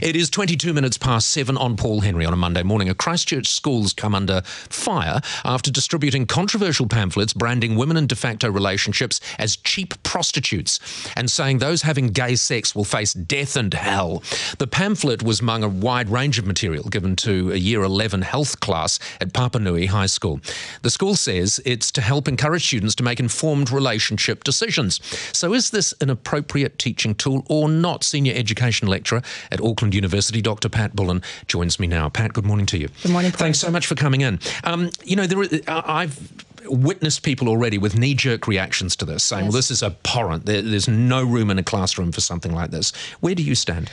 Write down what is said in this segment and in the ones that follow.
It is 22 minutes past 7 on Paul Henry on a Monday morning. A Christchurch school's come under fire after distributing controversial pamphlets branding women in de facto relationships as cheap prostitutes and saying those having gay sex will face death and hell. The pamphlet was among a wide range of material given to a Year 11 health class at Papanui High School. The school says it's to help encourage students to make informed relationship decisions. So is this an appropriate teaching tool or not? Senior Education Lecturer at Auckland University, Dr. Pat Bullen, joins me now. Pat, good morning to you. Good morning, Paul. Thanks so much for coming in. I've witnessed people already with knee-jerk reactions to this, saying, well, this is abhorrent. There's no room in a classroom for something like this. Where do you stand?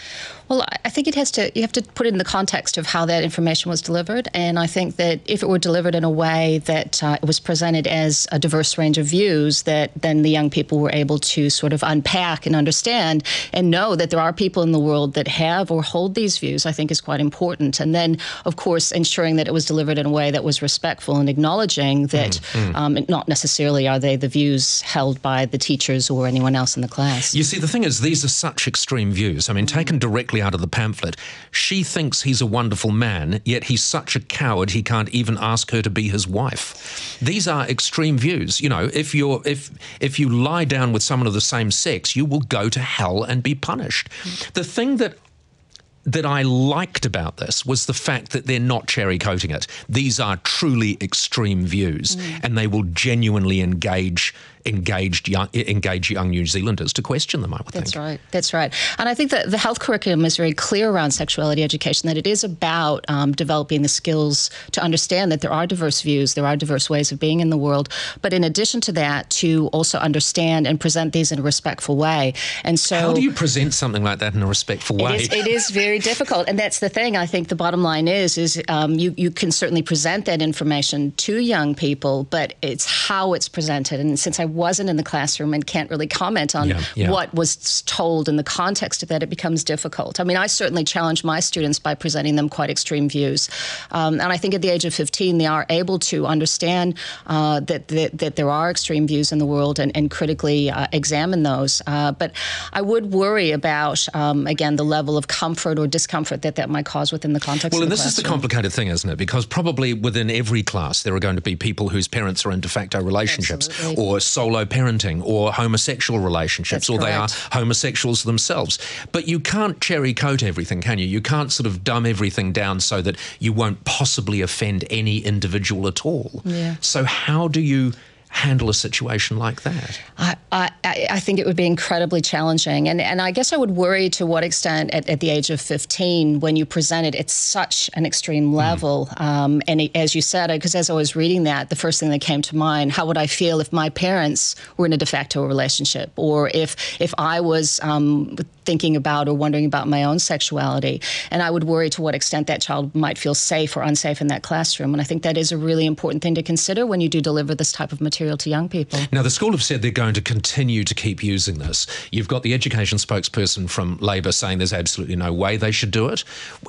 Well, I think you have to put it in the context of how that information was delivered. And I think that if it were delivered in a way that it was presented as a diverse range of views, that then the young people were able to sort of unpack and understand and know that there are people in the world that have or hold these views, I think is quite important. And then, of course, ensuring that it was delivered in a way that was respectful and acknowledging that not necessarily are they the views held by the teachers or anyone else in the class. You see, the thing is, these are such extreme views. I mean, taken directly out of the pamphlet, she thinks he's a wonderful man, yet he's such a coward he can't even ask her to be his wife. These are extreme views. You know, if you lie down with someone of the same sex, you will go to hell and be punished. The thing that I liked about this was the fact that they're not cherry-coating it. These are truly extreme views, and they will genuinely engage young New Zealanders to question them, I would think. That's right. And I think that the health curriculum is very clear around sexuality education, that it is about developing the skills to understand that there are diverse views, there are diverse ways of being in the world, but in addition to that, to also understand and present these in a respectful way. And so, how do you present something like that in a respectful way? It is very difficult, and that's the thing. I think the bottom line is you can certainly present that information to young people, but it's how it's presented. And since I wasn't in the classroom and can't really comment on what was told in the context of that, it becomes difficult. I mean, I certainly challenge my students by presenting them quite extreme views. And I think at the age of 15, they are able to understand that there are extreme views in the world and critically examine those. But I would worry about, again, the level of comfort or discomfort that might cause within the context of the classroom. Well, and this is the complicated thing, isn't it? Because probably within every class there are going to be people whose parents are in de facto relationships or solo parenting or homosexual relationships, or they are homosexuals themselves. But you can't cherry-coat everything, can you? You can't sort of dumb everything down so that you won't possibly offend any individual at all. Yeah. So how do you handle a situation like that? I think it would be incredibly challenging. And I guess I would worry to what extent at the age of 15, when you present it at such an extreme level. As you said, because as I was reading that, the first thing that came to mind, how would I feel if my parents were in a de facto relationship, or if I was thinking about or wondering about my own sexuality? And I would worry to what extent that child might feel safe or unsafe in that classroom. And I think that is a really important thing to consider when you do deliver this type of material to young people. Now, the school have said they're going to continue to keep using this. You've got the education spokesperson from Labor saying there's absolutely no way they should do it.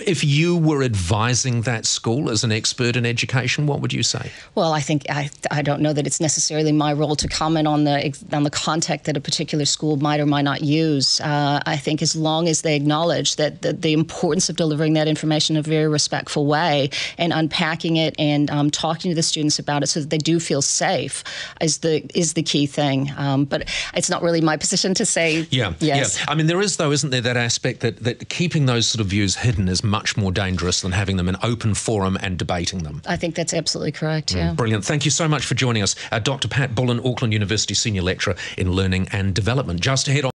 If you were advising that school as an expert in education, what would you say? Well, I think I don't know that it's necessarily my role to comment on the content that a particular school might or might not use. I think as long as they acknowledge that the importance of delivering that information in a very respectful way and unpacking it and talking to the students about it so that they do feel safe is the key thing. But it's not really my position to say yes. Yeah. I mean, there is, though, isn't there, that aspect that keeping those sort of views hidden is much more dangerous than having them in open forum and debating them. I think that's absolutely correct, yeah. Brilliant. Thank you so much for joining us. Dr. Pat Bullen, Auckland University Senior Lecturer in Learning and Development. Just ahead on